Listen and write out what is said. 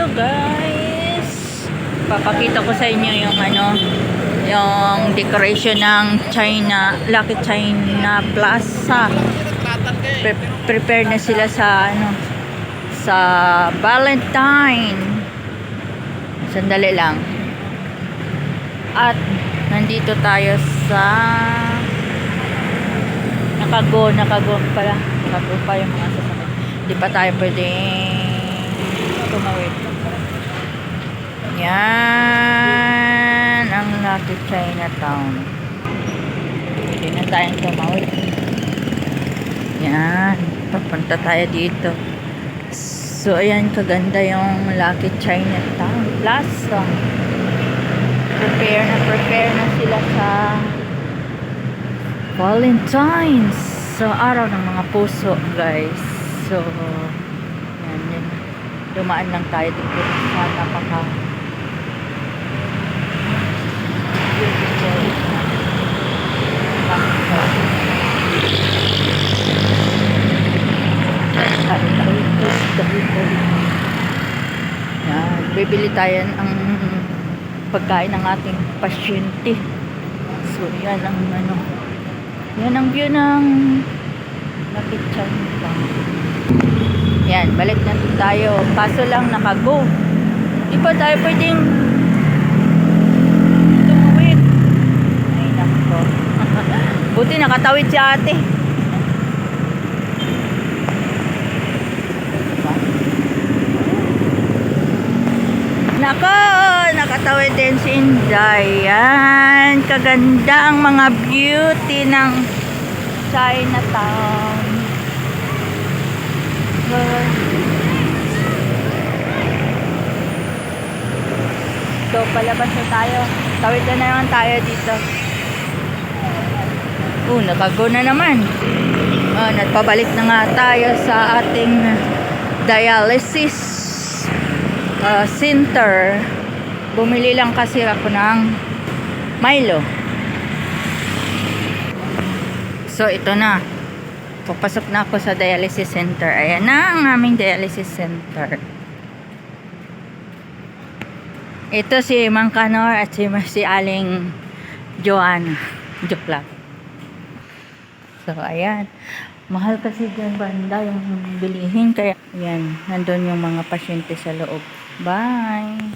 Hello guys, papakita ko sa inyo yung yung decoration ng Lucky China Plaza. Prepare na sila sa sa Valentine. Sandali lang. At nandito tayo sa nakago pala. Nakago pa yung mga sasakyan. Hindi pa tayo pwedeng tumawid. Yan ang Lucky Chinatown. Hindi na tayong tumawid. Yan, papunta tayo dito. So ayan, kaganda yung Lucky Chinatown Plaza. Prepare na sila sa Valentine's, sa araw ng mga puso guys. So yan. Dumaan lang tayo dito sa napaka beautiful yan, bibili tayo ang pagkain ng ating pasyente. So yan ang yan ang view ng Lucky Chinatown. Yan, balik na tayo. Kaso lang nakago. Di pa tayo pwedeng tumawid. Ay, nako. Buti nakatawid si ate. Nako, nakatawid din si Inday. Yan, kaganda ang mga beauty ng Chinatown. So palabas na tayo. Tawid na naman tayo dito. Nakago na naman. Nagpabalik na nga tayo sa ating dialysis center. Bumili lang kasi ako ng Milo. So ito na. Papasok na ako sa dialysis center. Ayan na ang aming dialysis center. Ito si Mang Kanor at si Aling Joanna. Joke lang. So ayan. Mahal kasi dyan banda yung bilihin. Kaya ayan, nandun yung mga pasyente sa loob. Bye!